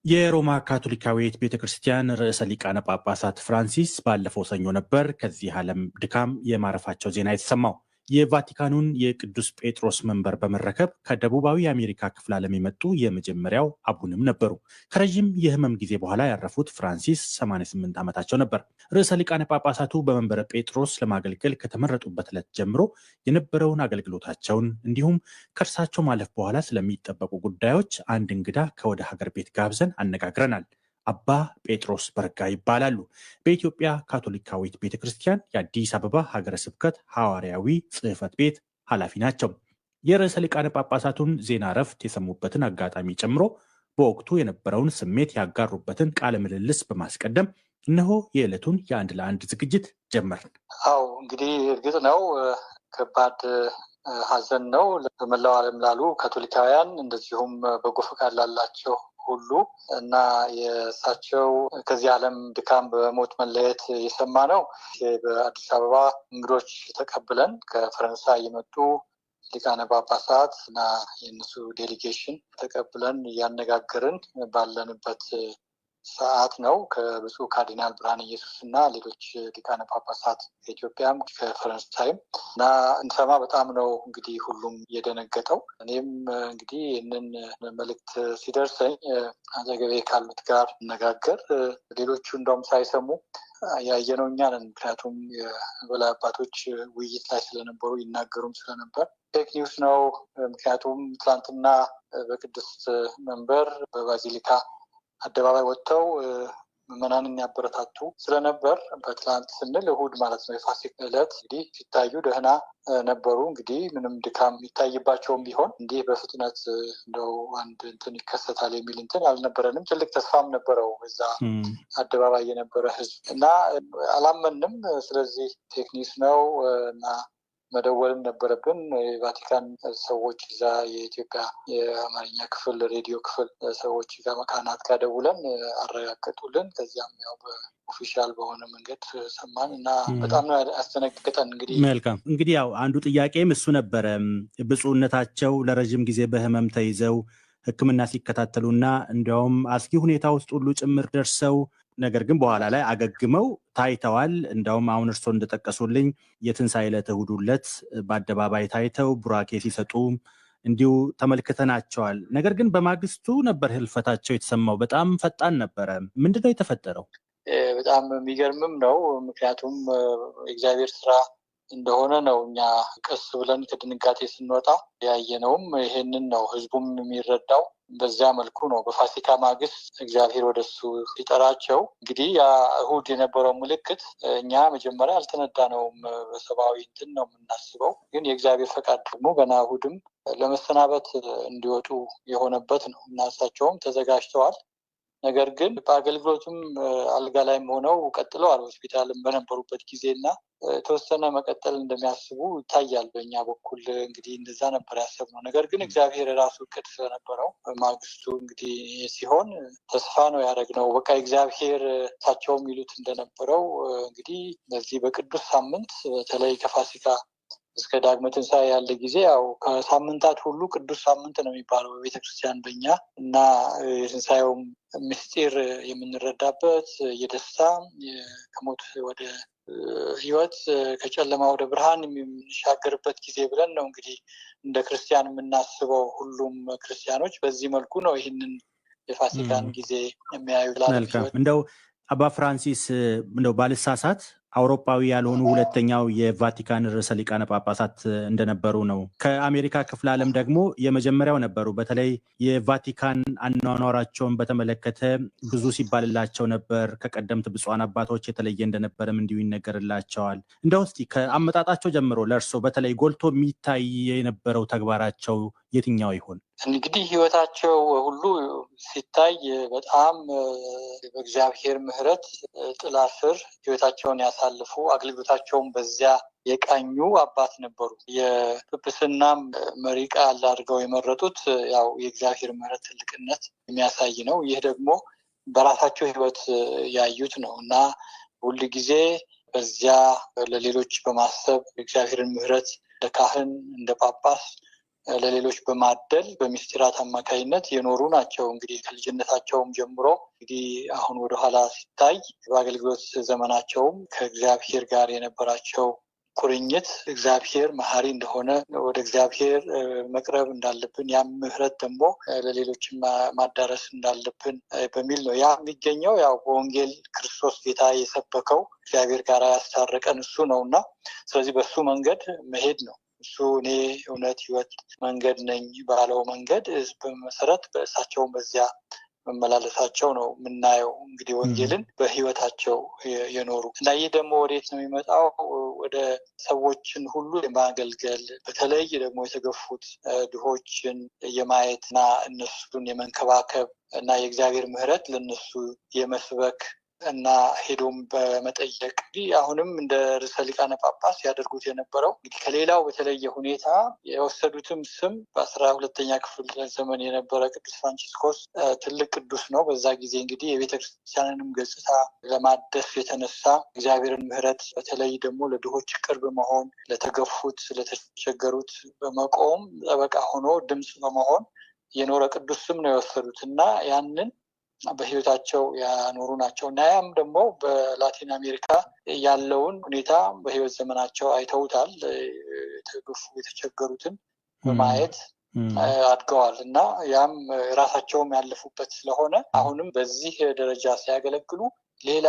የሮማ ካቶሊካዊት ቤተክርስቲያን ርዕሰ ሊቃነ ጳጳሳት ፍራንሲስ ባለፈው ሰኞ ነበር ከዚህ ዓለም ድካም የማረፋቸው ዜና የተሰማው። የቫቲካኑን የቅዱስ ጴጥሮስ መንበር በመረከብ ከደቡባዊ አሜሪካ ክፍለ ዓለም የመጡ የመጀመሪያው አቡንም ነበሩ። ከረዥም የህመም ጊዜ በኋላ ያረፉት ፍራንሲስ 88 ዓመታቸው ነበር። ርዕሰ ሊቃነ ጳጳሳቱ በመንበረ ጴጥሮስ ለማገልገል ከተመረጡበት ዕለት ጀምሮ የነበረውን አገልግሎታቸውን እንዲሁም ከእርሳቸው ማለፍ በኋላ ስለሚጠበቁ ጉዳዮች አንድ እንግዳ ከወደ ሀገር ቤት ጋብዘን አነጋግረናል። አባ ጴጥሮስ በርጋ ይባላሉ። በኢትዮጵያ ካቶሊካዊት ቤተክርስቲያን የአዲስ አበባ ሀገረ ስብከት ሐዋርያዊ ጽሕፈት ቤት ኃላፊ ናቸው። የርዕሰ ሊቃነ ጳጳሳቱን ዜና እረፍት የሰሙበትን አጋጣሚ ጨምሮ በወቅቱ የነበረውን ስሜት ያጋሩበትን ቃለ ምልልስ በማስቀደም እነሆ የዕለቱን የአንድ ለአንድ ዝግጅት ጀመርን። እንግዲህ እርግጥ ነው ከባድ ሀዘን ነው በመላው ዓለም ላሉ ካቶሊካውያን እንደዚሁም በጎ ፈቃድ ላላቸው ሁሉ እና የእሳቸው ከዚህ ዓለም ድካም በሞት መለየት የሰማ ነው። በአዲስ አበባ እንግዶች ተቀብለን ከፈረንሳይ የመጡ ሊቃነ ጳጳሳት እና የእነሱ ዴሊጌሽን ተቀብለን እያነጋገርን ባለንበት ሰዓት ነው። ከብፁዕ ካርዲናል ብርሃነ ኢየሱስ እና ሌሎች ሊቃነ ጳጳሳት ከኢትዮጵያም ከፈረንሳይም እና እንሰማ በጣም ነው እንግዲህ ሁሉም የደነገጠው። እኔም እንግዲህ ይህንን መልእክት ሲደርሰኝ አጠገቤ ካሉት ጋር እነጋገር ሌሎቹ እንደውም ሳይሰሙ ያየነው እኛ ነን። ምክንያቱም የበላይ አባቶች ውይይት ላይ ስለነበሩ ይናገሩም ስለነበር ፌክ ኒውስ ነው። ምክንያቱም ትናንትና በቅድስት መንበር በባዚሊካ አደባባይ ወጥተው ምዕመናንን ያበረታቱ ስለነበር በትላንት ስንል እሁድ ማለት ነው የፋሲካ ዕለት እንግዲህ ሲታዩ ደህና ነበሩ። እንግዲህ ምንም ድካም የሚታይባቸውም ቢሆን እንዲህ በፍጥነት እንደው አንድ እንትን ይከሰታል የሚል እንትን አልነበረንም። ትልቅ ተስፋም ነበረው እዛ አደባባይ የነበረ ህዝብ እና አላመንም። ስለዚህ ቴክኒክ ነው እና መደወልም ነበረብን። የቫቲካን ሰዎች እዛ የኢትዮጵያ የአማርኛ ክፍል ሬዲዮ ክፍል ሰዎች ጋር ካህናት ጋር ደውለን አረጋገጡልን። ከዚያም ያው በኦፊሻል በሆነ መንገድ ሰማን እና በጣም ነው ያስደነገጠን። መልካም እንግዲህ ያው አንዱ ጥያቄም እሱ ነበረ። ብፁዕነታቸው ለረዥም ጊዜ በህመም ተይዘው ሕክምና ሲከታተሉና እንዲያውም አስጊ ሁኔታ ውስጥ ሁሉ ጭምር ደርሰው ነገር ግን በኋላ ላይ አገግመው ታይተዋል። እንዳውም አሁን እርስዎ እንደጠቀሱልኝ የትንሣኤ ዕለት እሑድ ዕለት በአደባባይ ታይተው ቡራኬ ሲሰጡ እንዲሁ ተመልክተናቸዋል። ነገር ግን በማግስቱ ነበር ህልፈታቸው የተሰማው። በጣም ፈጣን ነበረ። ምንድነው የተፈጠረው? በጣም የሚገርምም ነው። ምክንያቱም የእግዚአብሔር ስራ እንደሆነ ነው። እኛ ቀስ ብለን ከድንጋጤ ስንወጣ ያየነውም ይሄንን ነው። ህዝቡም የሚረዳው በዚያ መልኩ ነው። በፋሲካ ማግስት እግዚአብሔር ወደሱ ሲጠራቸው እንግዲህ ያ እሁድ የነበረው ምልክት እኛ መጀመሪያ አልተነዳነውም። በሰብአዊ እንትን ነው የምናስበው። ግን የእግዚአብሔር ፈቃድ ደግሞ ገና እሁድም ለመሰናበት እንዲወጡ የሆነበት ነው እና እሳቸውም ተዘጋጅተዋል። ነገር ግን በአገልግሎቱም አልጋ ላይም ሆነው ቀጥለዋል። ሆስፒታልም በነበሩበት ጊዜ እና የተወሰነ መቀጠል እንደሚያስቡ ይታያል። በእኛ በኩል እንግዲህ እንደዛ ነበር ያሰብነው። ነገር ግን እግዚአብሔር የራሱ እቅድ ስለነበረው በማግስቱ እንግዲህ ሲሆን ተስፋ ነው ያደረግነው። በቃ እግዚአብሔር እሳቸው የሚሉት እንደነበረው እንግዲህ በዚህ በቅዱስ ሳምንት በተለይ ከፋሲካ እስከ ዳግመ ትንሣኤ ያለ ጊዜ ያው ከሳምንታት ሁሉ ቅዱስ ሳምንት ነው የሚባለው በቤተክርስቲያን በእኛ እና የትንሣኤውም ምስጢር የምንረዳበት የደስታ ከሞት ወደ ህይወት ከጨለማ ወደ ብርሃን የምንሻገርበት ጊዜ ብለን ነው እንግዲህ እንደ ክርስቲያን የምናስበው። ሁሉም ክርስቲያኖች በዚህ መልኩ ነው ይህንን የፋሲካን ጊዜ የሚያዩ። እንደው አባ ፍራንሲስ እንደው ባልሳሳት አውሮፓዊ ያልሆኑ ሁለተኛው የቫቲካን ርዕሰ ሊቃነ ጳጳሳት እንደነበሩ ነው። ከአሜሪካ ክፍለ ዓለም ደግሞ የመጀመሪያው ነበሩ። በተለይ የቫቲካን አኗኗራቸውን በተመለከተ ብዙ ሲባልላቸው ነበር። ከቀደምት ብፁዓን አባቶች የተለየ እንደነበረም እንዲሁ ይነገርላቸዋል። እንደው እስቲ ከአመጣጣቸው ጀምሮ ለእርሶ በተለይ ጎልቶ የሚታይ የነበረው ተግባራቸው የትኛው ይሆን? እንግዲህ ህይወታቸው ሁሉ ሲታይ በጣም በእግዚአብሔር ምሕረት ጥላ ስር ህይወታቸውን ያሳልፉ አገልግሎታቸውን በዚያ የቃኙ አባት ነበሩ። የጵጵስናም መሪ ቃል አድርገው የመረጡት ያው የእግዚአብሔር ምሕረት ትልቅነት የሚያሳይ ነው። ይህ ደግሞ በራሳቸው ህይወት ያዩት ነው እና ሁል ጊዜ በዚያ ለሌሎች በማሰብ የእግዚአብሔርን ምሕረት እንደ ካህን እንደ ጳጳስ ለሌሎች በማደል በሚስጥራት አማካይነት የኖሩ ናቸው። እንግዲህ ከልጅነታቸውም ጀምሮ እንግዲህ አሁን ወደኋላ ሲታይ በአገልግሎት ዘመናቸውም ከእግዚአብሔር ጋር የነበራቸው ቁርኝት እግዚአብሔር መሐሪ እንደሆነ ወደ እግዚአብሔር መቅረብ እንዳለብን ያም ምህረት ደግሞ ለሌሎችም ማዳረስ እንዳለብን በሚል ነው። ያ የሚገኘው ያው በወንጌል ክርስቶስ ጌታ የሰበከው እግዚአብሔር ጋር ያስታረቀን እሱ ነውና ስለዚህ በሱ መንገድ መሄድ ነው። እሱ እኔ እውነት ሕይወት መንገድ ነኝ ባለው መንገድ በመሰረት በእሳቸውም በዚያ መመላለሳቸው ነው የምናየው። እንግዲህ ወንጌልን በሕይወታቸው የኖሩ እና ይህ ደግሞ ወዴት ነው የሚመጣው? ወደ ሰዎችን ሁሉ የማገልገል በተለይ ደግሞ የተገፉት ድሆችን የማየትና እነሱን የመንከባከብ እና የእግዚአብሔር ምሕረት ለነሱ የመስበክ እና ሄዶም በመጠየቅ እንግዲህ አሁንም እንደ ርዕሰ ሊቃነ ጳጳስ ያደርጉት የነበረው እንግዲህ ከሌላው በተለየ ሁኔታ የወሰዱትም ስም በ12ኛ ክፍለ ዘመን የነበረ ቅዱስ ፍራንቺስኮስ ትልቅ ቅዱስ ነው። በዛ ጊዜ እንግዲህ የቤተክርስቲያንንም ገጽታ ለማደስ የተነሳ እግዚአብሔርን ምሕረት በተለይ ደግሞ ለድሆች ቅርብ መሆን፣ ለተገፉት ለተቸገሩት በመቆም ጠበቃ ሆኖ ድምጽ በመሆን የኖረ ቅዱስ ስም ነው የወሰዱት እና ያንን በሕይወታቸው ያኖሩ ናቸው እና ያም ደግሞ በላቲን አሜሪካ ያለውን ሁኔታ በሕይወት ዘመናቸው አይተውታል። የተገፉ የተቸገሩትን በማየት አድገዋል እና ያም ራሳቸውም ያለፉበት ስለሆነ አሁንም በዚህ ደረጃ ሲያገለግሉ ሌላ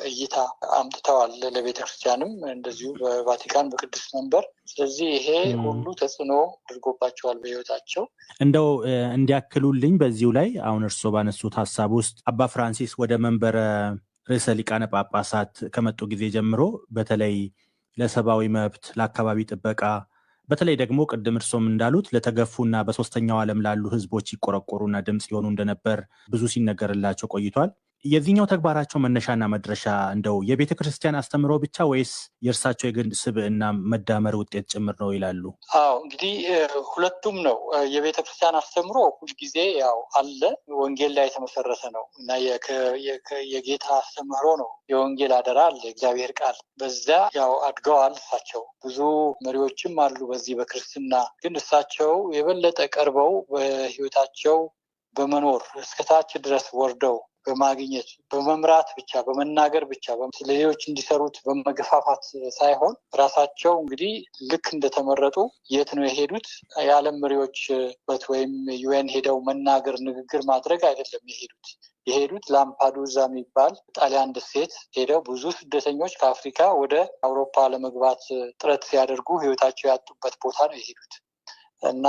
እይታ አምጥተዋል ለቤተክርስቲያንም እንደዚሁ በቫቲካን በቅዱስ መንበር። ስለዚህ ይሄ ሁሉ ተጽዕኖ አድርጎባቸዋል በሕይወታቸው። እንደው እንዲያክሉልኝ በዚሁ ላይ አሁን እርስዎ ባነሱት ሀሳብ ውስጥ አባ ፍራንሲስ ወደ መንበረ ርዕሰ ሊቃነ ጳጳሳት ከመጡ ጊዜ ጀምሮ በተለይ ለሰብአዊ መብት፣ ለአካባቢ ጥበቃ በተለይ ደግሞ ቅድም እርሶም እንዳሉት ለተገፉና በሶስተኛው ዓለም ላሉ ህዝቦች ይቆረቆሩና ድምጽ ይሆኑ እንደነበር ብዙ ሲነገርላቸው ቆይቷል። የዚህኛው ተግባራቸው መነሻና መድረሻ እንደው የቤተ ክርስቲያን አስተምሮ ብቻ ወይስ የእርሳቸው የግል ስብዕና መዳመር ውጤት ጭምር ነው ይላሉ? አዎ እንግዲህ ሁለቱም ነው። የቤተ ክርስቲያን አስተምሮ ሁልጊዜ ያው አለ፣ ወንጌል ላይ የተመሰረተ ነው እና የጌታ አስተምህሮ ነው። የወንጌል አደራ አለ፣ እግዚአብሔር ቃል በዛ ያው አድገዋል። እሳቸው ብዙ መሪዎችም አሉ በዚህ በክርስትና ግን እሳቸው የበለጠ ቀርበው በሕይወታቸው በመኖር እስከታች ድረስ ወርደው በማግኘት በመምራት ብቻ በመናገር ብቻ ለሌሎች እንዲሰሩት በመገፋፋት ሳይሆን ራሳቸው እንግዲህ ልክ እንደተመረጡ የት ነው የሄዱት? የዓለም መሪዎችበት ወይም ዩኤን ሄደው መናገር ንግግር ማድረግ አይደለም የሄዱት ላምፓዱዛ የሚባል ጣሊያን ደሴት ሄደው ብዙ ስደተኞች ከአፍሪካ ወደ አውሮፓ ለመግባት ጥረት ሲያደርጉ ሕይወታቸው ያጡበት ቦታ ነው የሄዱት እና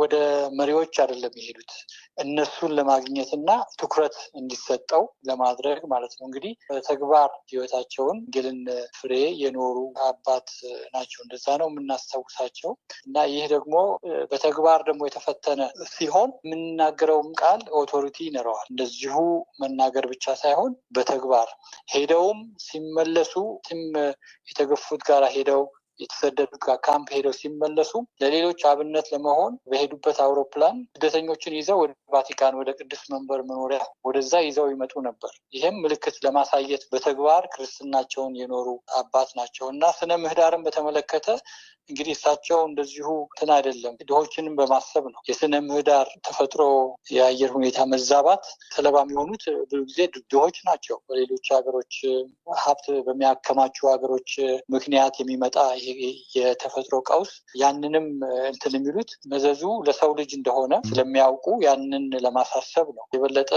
ወደ መሪዎች አይደለም የሄዱት እነሱን ለማግኘት እና ትኩረት እንዲሰጠው ለማድረግ ማለት ነው። እንግዲህ በተግባር ሕይወታቸውን ወንጌልን ፍሬ የኖሩ አባት ናቸው። እንደዛ ነው የምናስታውሳቸው እና ይህ ደግሞ በተግባር ደግሞ የተፈተነ ሲሆን የምንናገረውም ቃል ኦቶሪቲ ይኖረዋል። እንደዚሁ መናገር ብቻ ሳይሆን በተግባር ሄደውም ሲመለሱ የተገፉት ጋር ሄደው የተሰደዱ ካምፕ ሄደው ሲመለሱ ለሌሎች አብነት ለመሆን በሄዱበት አውሮፕላን ስደተኞችን ይዘው ወደ ቫቲካን ወደ ቅዱስ መንበር መኖሪያ ወደዛ ይዘው ይመጡ ነበር። ይህም ምልክት ለማሳየት በተግባር ክርስትናቸውን የኖሩ አባት ናቸው እና ስነ ምህዳርን በተመለከተ እንግዲህ እሳቸው እንደዚሁ እንትን አይደለም፣ ድሆችንም በማሰብ ነው። የስነ ምህዳር ተፈጥሮ የአየር ሁኔታ መዛባት ሰለባ የሚሆኑት ብዙ ጊዜ ድሆች ናቸው። በሌሎች ሀገሮች ሀብት በሚያከማቹ ሀገሮች ምክንያት የሚመጣ የተፈጥሮ ቀውስ ያንንም እንትን የሚሉት መዘዙ ለሰው ልጅ እንደሆነ ስለሚያውቁ ያንን ለማሳሰብ ነው። የበለጠ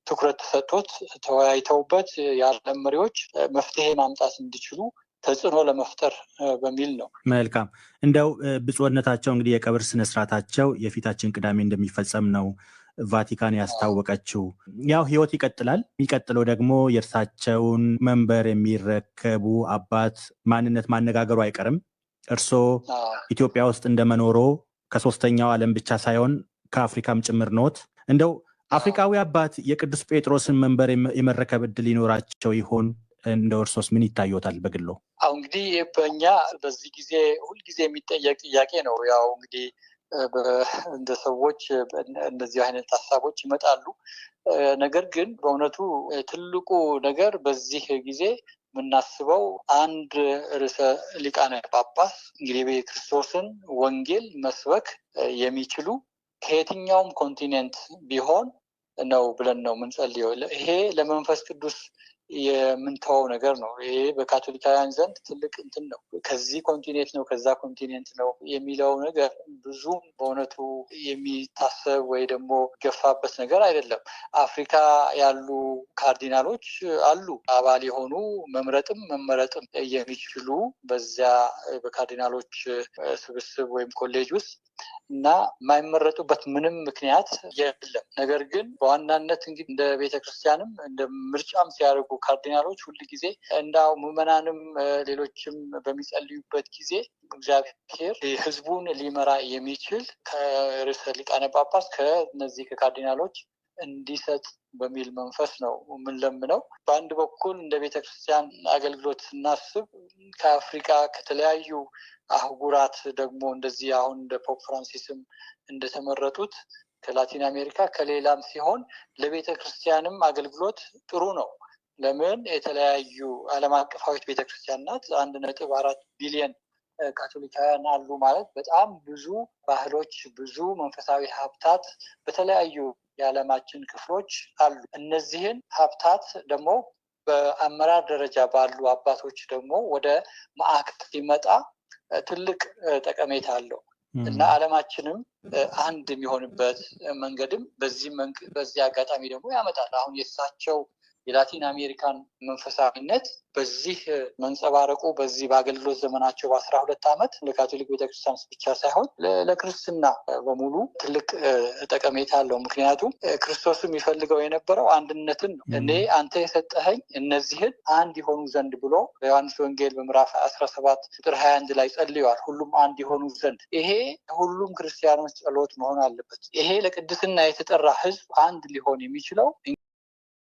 ትኩረት ተሰጥቶት ተወያይተውበት የዓለም መሪዎች መፍትሄ ማምጣት እንዲችሉ ተጽዕኖ ለመፍጠር በሚል ነው። መልካም። እንደው ብፁዕነታቸው እንግዲህ የቀብር ስነስርዓታቸው የፊታችን ቅዳሜ እንደሚፈጸም ነው ቫቲካን ያስታወቀችው። ያው ህይወት ይቀጥላል። የሚቀጥለው ደግሞ የእርሳቸውን መንበር የሚረከቡ አባት ማንነት ማነጋገሩ አይቀርም። እርስዎ ኢትዮጵያ ውስጥ እንደመኖሮ ከሶስተኛው ዓለም ብቻ ሳይሆን ከአፍሪካም ጭምር ኖት። እንደው አፍሪካዊ አባት የቅዱስ ጴጥሮስን መንበር የመረከብ እድል ይኖራቸው ይሆን? እንደ እርሶስ ምን ይታዮታል በግሎ? አሁ እንግዲህ በእኛ በዚህ ጊዜ ሁልጊዜ የሚጠየቅ ጥያቄ ነው። ያው እንግዲህ እንደ ሰዎች እንደዚህ አይነት ሀሳቦች ይመጣሉ። ነገር ግን በእውነቱ ትልቁ ነገር በዚህ ጊዜ የምናስበው አንድ ርዕሰ ሊቃነ ጳጳስ እንግዲህ ክርስቶስን ወንጌል መስበክ የሚችሉ ከየትኛውም ኮንቲኔንት ቢሆን ነው ብለን ነው የምንጸልየው። ይሄ ለመንፈስ ቅዱስ የምንተወው ነገር ነው። ይሄ በካቶሊካውያን ዘንድ ትልቅ እንትን ነው። ከዚህ ኮንቲኔንት ነው ከዛ ኮንቲኔንት ነው የሚለው ነገር ብዙ በእውነቱ የሚታሰብ ወይ ደግሞ ገፋበት ነገር አይደለም። አፍሪካ ያሉ ካርዲናሎች አሉ፣ አባል የሆኑ መምረጥም መመረጥም የሚችሉ በዚያ በካርዲናሎች ስብስብ ወይም ኮሌጅ ውስጥ እና የማይመረጡበት ምንም ምክንያት የለም። ነገር ግን በዋናነት እንግዲህ እንደ ቤተክርስቲያንም እንደ ምርጫም ሲያደርጉ ካርዲናሎች ሁልጊዜ እንዳው ምዕመናንም ሌሎችም በሚጸልዩበት ጊዜ እግዚአብሔር ሕዝቡን ሊመራ የሚችል ከርዕሰ ሊቃነ ጳጳስ ከነዚህ ከካርዲናሎች እንዲሰጥ በሚል መንፈስ ነው የምንለምነው። በአንድ በኩል እንደ ቤተክርስቲያን አገልግሎት ስናስብ ከአፍሪካ ከተለያዩ አህጉራት ደግሞ እንደዚህ አሁን እንደ ፖፕ ፍራንሲስም እንደተመረጡት ከላቲን አሜሪካ ከሌላም ሲሆን ለቤተ ክርስቲያንም አገልግሎት ጥሩ ነው። ለምን የተለያዩ ዓለም አቀፋዊት ቤተክርስቲያን ናት። 1.4 ቢሊዮን ካቶሊካውያን አሉ ማለት በጣም ብዙ ባህሎች፣ ብዙ መንፈሳዊ ሀብታት በተለያዩ የዓለማችን ክፍሎች አሉ። እነዚህን ሀብታት ደግሞ በአመራር ደረጃ ባሉ አባቶች ደግሞ ወደ ማዕከል ሲመጣ ትልቅ ጠቀሜታ አለው እና ዓለማችንም አንድ የሚሆንበት መንገድም በዚህ አጋጣሚ ደግሞ ያመጣል። አሁን የእሳቸው የላቲን አሜሪካን መንፈሳዊነት በዚህ መንጸባረቁ በዚህ በአገልግሎት ዘመናቸው በ12 ዓመት ለካቶሊክ ቤተክርስቲያን ብቻ ሳይሆን ለክርስትና በሙሉ ትልቅ ጠቀሜታ አለው። ምክንያቱም ክርስቶስ የሚፈልገው የነበረው አንድነትን ነው። እኔ አንተ የሰጠኸኝ እነዚህን አንድ የሆኑ ዘንድ ብሎ በዮሐንስ ወንጌል በምዕራፍ 17 ቁጥር 21 ላይ ጸልየዋል። ሁሉም አንድ የሆኑ ዘንድ። ይሄ ሁሉም ክርስቲያኖች ጸሎት መሆን አለበት። ይሄ ለቅድስና የተጠራ ሕዝብ አንድ ሊሆን የሚችለው